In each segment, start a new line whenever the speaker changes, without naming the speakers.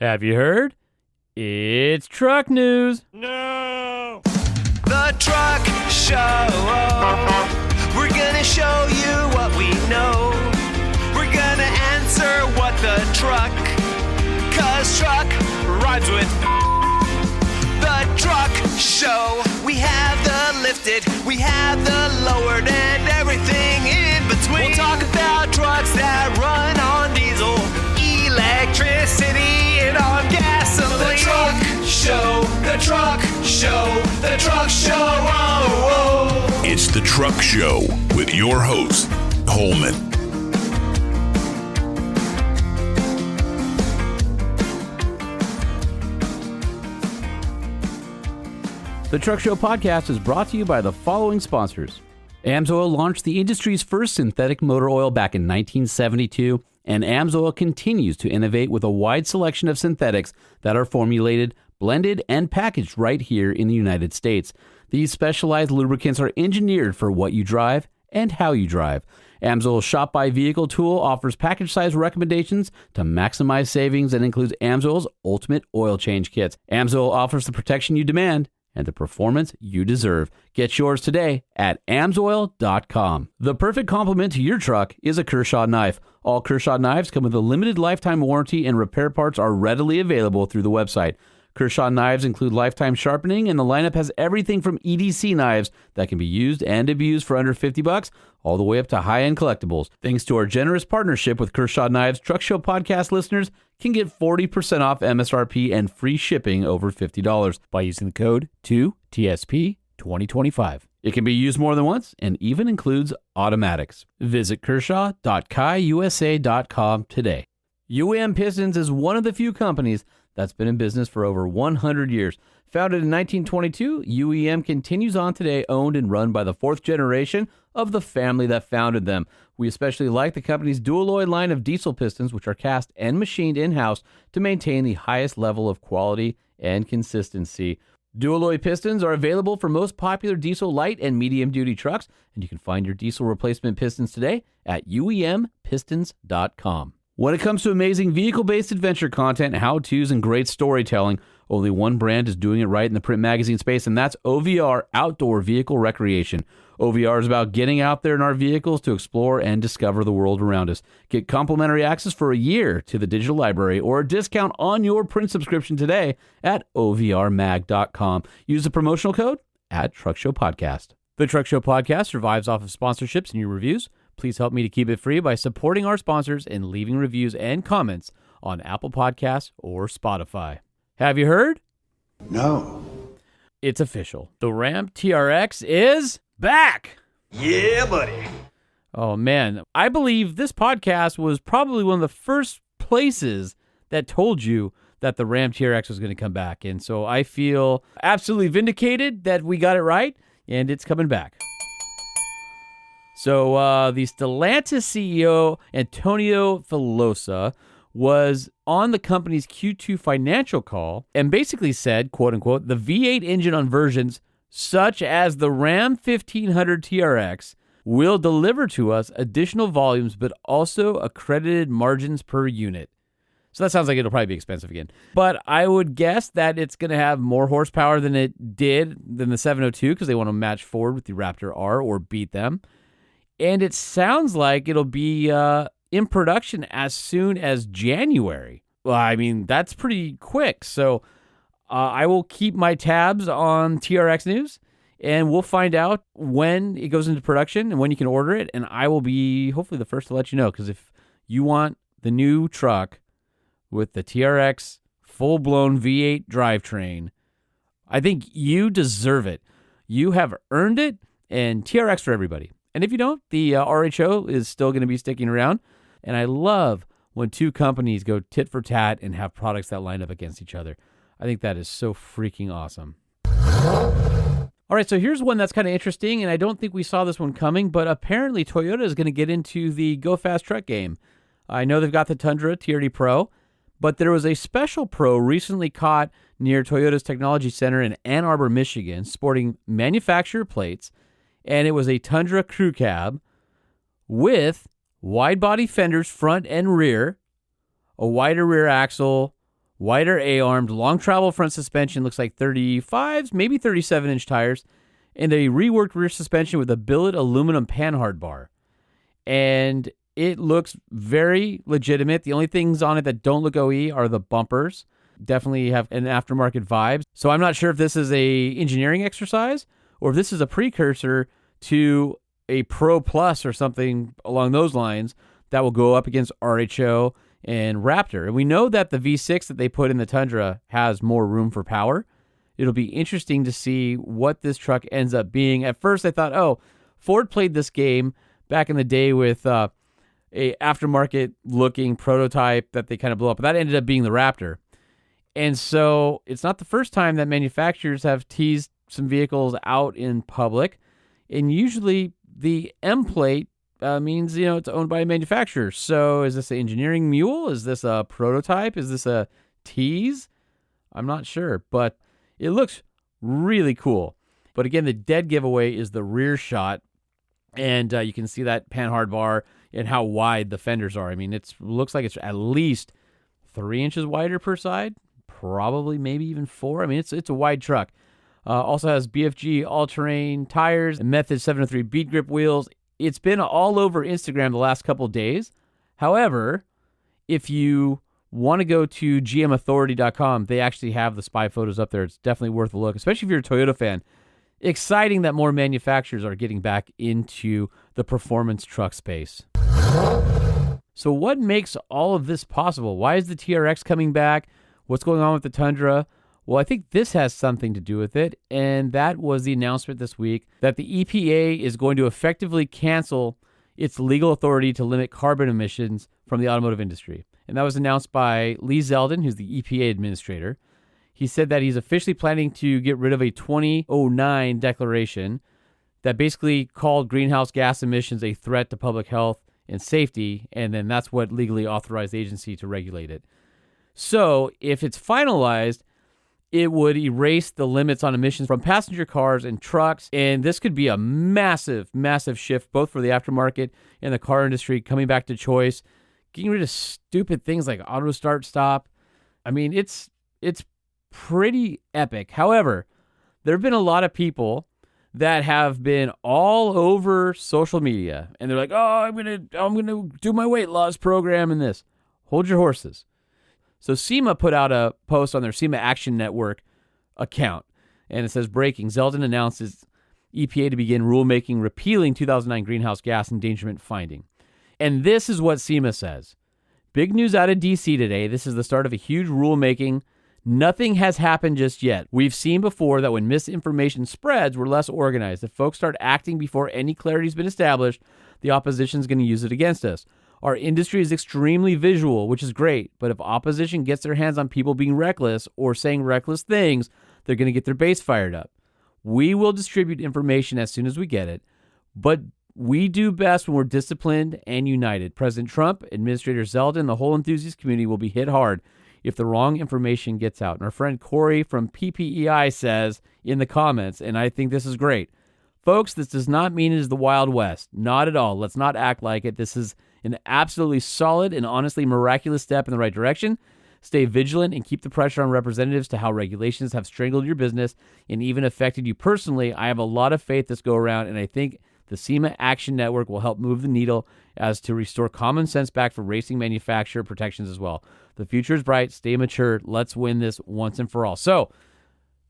Have you heard? It's truck news.
No! The Truck Show. We're gonna show you what we know. We're gonna answer what the truck. 'Cause truck rhymes with the Truck Show. We have the lifted, we have the lowered, and everything in between. We'll talk about trucks that run on diesel, electricity, and on gasoline. The Truck Show, the Truck Show, the Truck Show. Oh, oh.
It's the Truck Show with your host, Holman.
The Truck Show podcast is brought to you by the following sponsors. AMSOIL launched the industry's first synthetic motor oil back in 1972, and AMSOIL continues to innovate with a wide selection of synthetics that are formulated, blended, and packaged right here in the United States. These specialized lubricants are engineered for what you drive and how you drive. AMSOIL's Shop by Vehicle tool offers package size recommendations to maximize savings and includes AMSOIL's Ultimate Oil Change Kits. AMSOIL offers the protection you demand and the performance you deserve. Get yours today at AMSOIL.com. The perfect complement to your truck is a Kershaw knife. All Kershaw knives come with a limited lifetime warranty, and repair parts are readily available through the website. Kershaw knives include lifetime sharpening, and the lineup has everything from EDC knives that can be used and abused for under $50, all the way up to high-end collectibles. Thanks to our generous partnership with Kershaw Knives, Truck Show podcast listeners can get 40% off MSRP and free shipping over $50 by using the code 2TSP2025. It can be used more than once and even includes automatics. Visit kershaw.kaiusa.com today. UAM Pistons is one of the few companies that's been in business for over 100 years. Founded in 1922, UEM continues on today, owned and run by the fourth generation of the family that founded them. We especially like the company's dual-alloy line of diesel pistons, which are cast and machined in-house to maintain the highest level of quality and consistency. Dual-alloy pistons are available for most popular diesel light and medium-duty trucks, and you can find your diesel replacement pistons today at uempistons.com. When it comes to amazing vehicle-based adventure content, how-tos, and great storytelling, only one brand is doing it right in the print magazine space, and that's OVR, Outdoor Vehicle Recreation. OVR is about getting out there in our vehicles to explore and discover the world around us. Get complimentary access for a year to the digital library or a discount on your print subscription today at OVRmag.com. Use the promotional code at Truck Show Podcast. The Truck Show Podcast survives off of sponsorships and your reviews. Please help me to keep it free by supporting our sponsors and leaving reviews and comments on Apple Podcasts or Spotify. Have you heard?
No.
It's official. The Ram TRX is back.
Yeah, buddy.
Oh, man. I believe this podcast was probably one of the first places that told you that the Ram TRX was going to come back. And so I feel absolutely vindicated that we got it right, and it's coming back. So the Stellantis CEO, Antonio Filosa, was on the company's Q2 financial call and basically said, quote unquote, the V8 engine on versions such as the Ram 1500 TRX will deliver to us additional volumes, but also accredited margins per unit. So that sounds like it'll probably be expensive again. But I would guess that it's going to have more horsepower than it did than the 702 because they want to match Ford with the Raptor R or beat them. And it sounds like it'll be in production as soon as January. Well, I mean, that's pretty quick. So I will keep my tabs on TRX News, and we'll find out when it goes into production and when you can order it. And I will be hopefully the first to let you know, because if you want the new truck with the TRX full-blown V8 drivetrain, I think you deserve it. You have earned it, and TRX for everybody. And if you don't, the RHO is still going to be sticking around. And I love when two companies go tit for tat and have products that line up against each other. I think that is so freaking awesome. All right, so here's one that's kind of interesting, and I don't think we saw this one coming, but apparently Toyota is going to get into the Go Fast truck game. I know they've got the Tundra TRD Pro, but there was a special Pro recently caught near Toyota's Technology Center in Ann Arbor, Michigan, sporting manufacturer plates, and it was a Tundra crew cab with wide body fenders front and rear, a wider rear axle, wider A-armed, long travel front suspension, looks like 35s, maybe 37-inch tires, and a reworked rear suspension with a billet aluminum panhard bar. And it looks very legitimate. The only things on it that don't look OE are the bumpers. Definitely have an aftermarket vibe. So I'm not sure if this is a engineering exercise or if this is a precursor to a Pro Plus or something along those lines that will go up against RHO and Raptor. And we know that the V6 that they put in the Tundra has more room for power. It'll be interesting to see what this truck ends up being. At first, I thought, oh, Ford played this game back in the day with a aftermarket-looking prototype that they kind of blew up. But that ended up being the Raptor. And so it's not the first time that manufacturers have teased some vehicles out in public. And usually the M plate means, it's owned by a manufacturer. So is this an engineering mule? Is this a prototype? Is this a tease? I'm not sure, but it looks really cool. But again, the dead giveaway is the rear shot. And you can see that panhard bar and how wide the fenders are. I mean, it looks like it's at least 3 inches wider per side, probably maybe even 4. I mean, it's a wide truck. Also has BFG all-terrain tires and Method 703 beat grip wheels. It's been all over Instagram the last couple of days. However, if you want to go to gmauthority.com, they actually have the spy photos up there. It's definitely worth a look, especially if you're a Toyota fan. Exciting that more manufacturers are getting back into the performance truck space. So what makes all of this possible? Why is the TRX coming back? What's going on with the Tundra? Well, I think this has something to do with it, and that was the announcement this week that the EPA is going to effectively cancel its legal authority to limit carbon emissions from the automotive industry. And that was announced by Lee Zeldin, who's the EPA administrator. He said that he's officially planning to get rid of a 2009 declaration that basically called greenhouse gas emissions a threat to public health and safety, and then that's what legally authorized the agency to regulate it. So if it's finalized, it would erase the limits on emissions from passenger cars and trucks, and this could be a massive, massive shift both for the aftermarket and the car industry coming back to choice, getting rid of stupid things like auto start stop. I mean, it's pretty epic. However, there have been a lot of people that have been all over social media, and they're like, "Oh, I'm gonna do my weight loss program and this." Hold your horses. So SEMA put out a post on their SEMA Action Network account, and it says, breaking, Zeldin announces EPA to begin rulemaking repealing 2009 greenhouse gas endangerment finding. And this is what SEMA says. Big news out of D.C. today. This is the start of a huge rulemaking. Nothing has happened just yet. We've seen before that when misinformation spreads, we're less organized. If folks start acting before any clarity's been established, the opposition's going to use it against us. Our industry is extremely visual, which is great, but if opposition gets their hands on people being reckless or saying reckless things, they're going to get their base fired up. We will distribute information as soon as we get it, but we do best when we're disciplined and united. President Trump, Administrator Zeldin, the whole enthusiast community will be hit hard if the wrong information gets out. And our friend Corey from PPEI says in the comments, and I think this is great, folks, this does not mean it is the Wild West. Not at all. Let's not act like it. This is an absolutely solid and honestly miraculous step in the right direction. Stay vigilant and keep the pressure on representatives to how regulations have strangled your business and even affected you personally. I have a lot of faith this go around, and I think the SEMA Action Network will help move the needle as to restore common sense back for racing manufacturer protections as well. The future is bright. Stay mature. Let's win this once and for all. So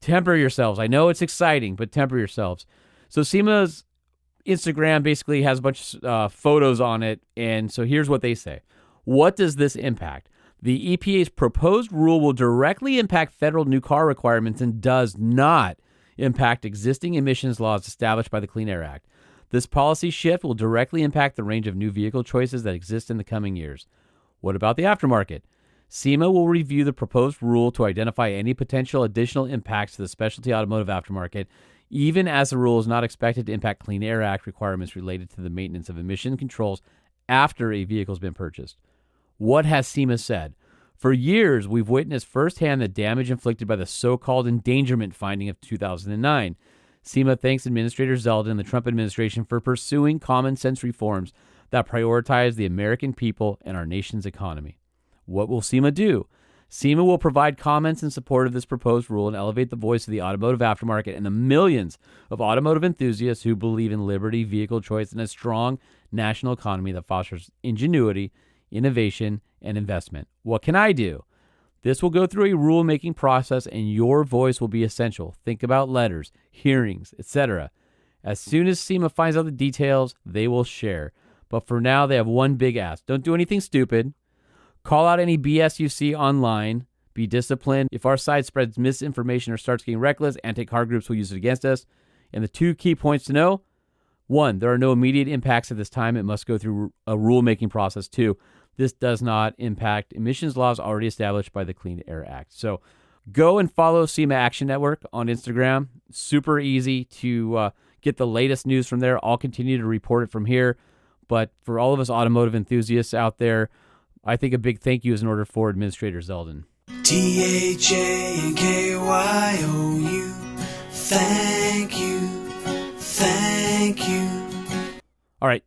temper yourselves. I know it's exciting, but temper yourselves. So SEMA's Instagram basically has a bunch of photos on it, and so here's what they say. What does this impact? The EPA's proposed rule will directly impact federal new car requirements and does not impact existing emissions laws established by the Clean Air Act. This policy shift will directly impact the range of new vehicle choices that exist in the coming years. What about the aftermarket? SEMA will review the proposed rule to identify any potential additional impacts to the specialty automotive aftermarket, even as the rule is not expected to impact Clean Air Act requirements related to the maintenance of emission controls after a vehicle has been purchased. What has SEMA said? For years, we've witnessed firsthand the damage inflicted by the so-called endangerment finding of 2009. SEMA thanks Administrator Zeldin and the Trump administration for pursuing common sense reforms that prioritize the American people and our nation's economy. What will SEMA do? SEMA will provide comments in support of this proposed rule and elevate the voice of the automotive aftermarket and the millions of automotive enthusiasts who believe in liberty, vehicle choice, and a strong national economy that fosters ingenuity, innovation, and investment. What can I do? This will go through a rulemaking process, and your voice will be essential. Think about letters, hearings, etc. As soon as SEMA finds out the details, they will share. But for now, they have one big ask. Don't do anything stupid. Call out any BS you see online. Be disciplined. If our side spreads misinformation or starts getting reckless, anti-car groups will use it against us. And the 2 key points to know: 1, there are no immediate impacts at this time. It must go through a rulemaking process. 2, this does not impact emissions laws already established by the Clean Air Act. So go and follow SEMA Action Network on Instagram. Super easy to get the latest news from there. I'll continue to report it from here. But for all of us automotive enthusiasts out there, I think a big thank you is in order for Administrator Zeldin.
THANKYOU. Thank you. Thank you.
All right,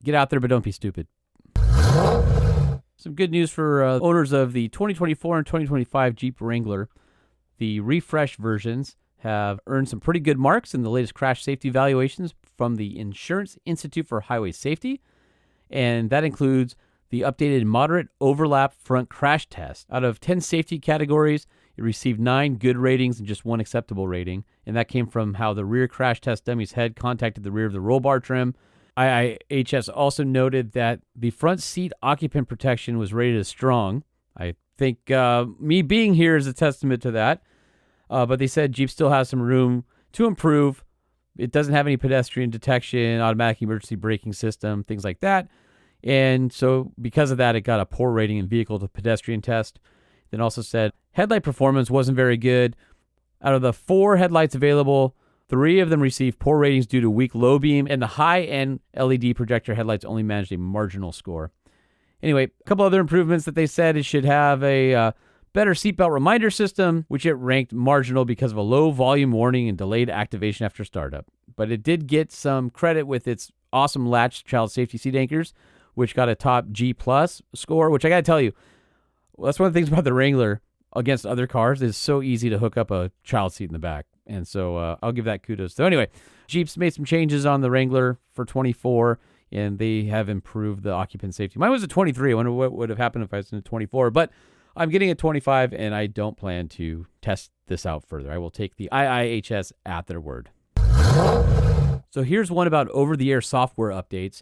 get out there, but don't be stupid. Some good news for owners of the 2024 and 2025 Jeep Wrangler. The refreshed versions have earned some pretty good marks in the latest crash safety evaluations from the Insurance Institute for Highway Safety, and that includes the updated moderate overlap front crash test. Out of 10 safety categories, it received 9 good ratings and just 1 acceptable rating, and that came from how the rear crash test dummy's head contacted the rear of the roll bar trim. IIHS also noted that the front seat occupant protection was rated as strong. I think me being here is a testament to that, but they said Jeep still has some room to improve. It doesn't have any pedestrian detection, automatic emergency braking system, things like that. And so because of that, it got a poor rating in vehicle to pedestrian test. Then also said headlight performance wasn't very good. Out of the 4 headlights available, 3 of them received poor ratings due to weak low beam, and the high-end LED projector headlights only managed a marginal score. Anyway, a couple other improvements that they said: it should have a better seatbelt reminder system, which it ranked marginal because of a low volume warning and delayed activation after startup. But it did get some credit with its awesome latch child safety seat anchors, which got a top G+ score, which I got to tell you, that's one of the things about the Wrangler against other cars. It's so easy to hook up a child seat in the back. And so I'll give that kudos. So anyway, Jeep's made some changes on the Wrangler for 24, and they have improved the occupant safety. Mine was a 23. I wonder what would have happened if I was in a 24. But I'm getting a 25, and I don't plan to test this out further. I will take the IIHS at their word. So here's one about over-the-air software updates.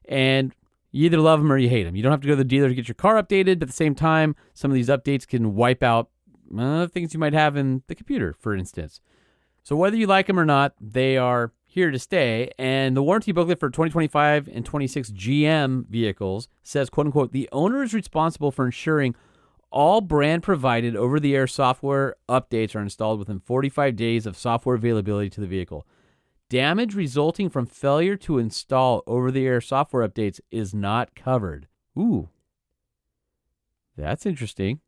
And you either love them or you hate them. You don't have to go to the dealer to get your car updated, but at the same time, some of these updates can wipe out things you might have in the computer, for instance. So whether you like them or not, they are here to stay. And the warranty booklet for 2025 and 26 GM vehicles says, quote unquote, the owner is responsible for ensuring all brand-provided over-the-air software updates are installed within 45 days of software availability to the vehicle. Damage resulting from failure to install over-the-air software updates is not covered. Ooh, that's interesting.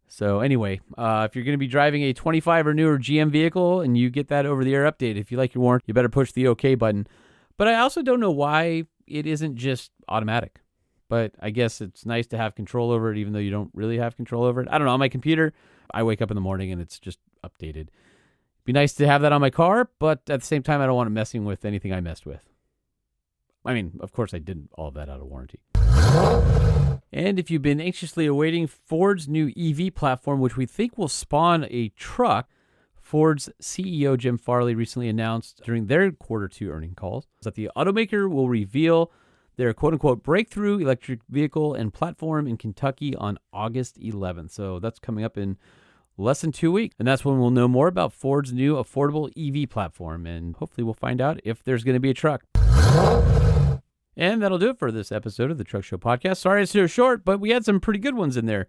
So anyway, if you're going to be driving a 25 or newer GM vehicle and you get that over-the-air update, if you like your warranty, you better push the OK button. But I also don't know why it isn't just automatic. But I guess it's nice to have control over it, even though you don't really have control over it. I don't know. On my computer, I wake up in the morning and it's just updated. Be nice to have that on my car, but at the same time, I don't want it messing with anything I messed with. I mean, of course, I did all of that out of warranty. And if you've been anxiously awaiting Ford's new EV platform, which we think will spawn a truck, Ford's CEO Jim Farley recently announced during their Q2 earnings calls that the automaker will reveal their quote-unquote breakthrough electric vehicle and platform in Kentucky on August 11th. So that's coming up in less than 2 weeks. And that's when we'll know more about Ford's new affordable EV platform. And hopefully we'll find out if there's going to be a truck. And that'll do it for this episode of the Truck Show Podcast. Sorry it's so short, but we had some pretty good ones in there.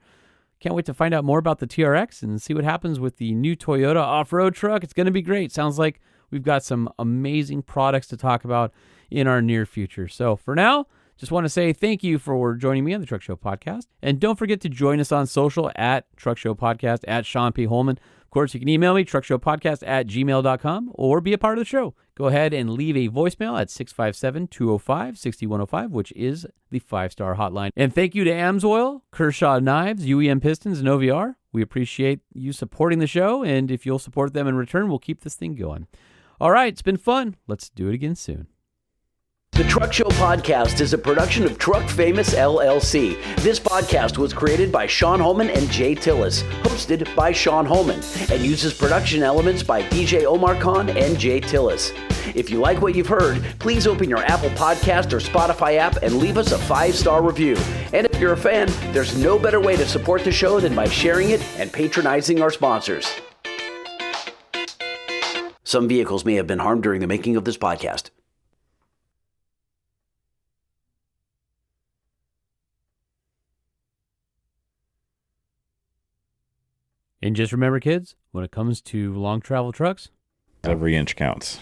Can't wait to find out more about the TRX and see what happens with the new Toyota off-road truck. It's going to be great. Sounds like we've got some amazing products to talk about in our near future. So for now, just want to say thank you for joining me on the Truck Show Podcast. And don't forget to join us on social at Truck Show Podcast, at Sean P. Holman. course, you can email me, truckshowpodcast@gmail.com, or be a part of the show. Go ahead and leave a voicemail at 657-205-6105, which is the 5-star hotline. And thank you to AMSOIL, Kershaw Knives, UEM Pistons, and OVR. We appreciate you supporting the show, and if you'll support them in return, we'll keep this thing going. All right, it's been fun. Let's do it again soon.
The Truck Show Podcast is a production of Truck Famous LLC. This podcast was created by Sean Holman and Jay Tillis, hosted by Sean Holman, and uses production elements by DJ Omar Khan and Jay Tillis. If you like what you've heard, please open your Apple Podcast or Spotify app and leave us a 5-star review. And if you're a fan, there's no better way to support the show than by sharing it and patronizing our sponsors. Some vehicles may have been harmed during the making of this podcast.
And just remember, kids, when it comes to long travel trucks,
every inch counts.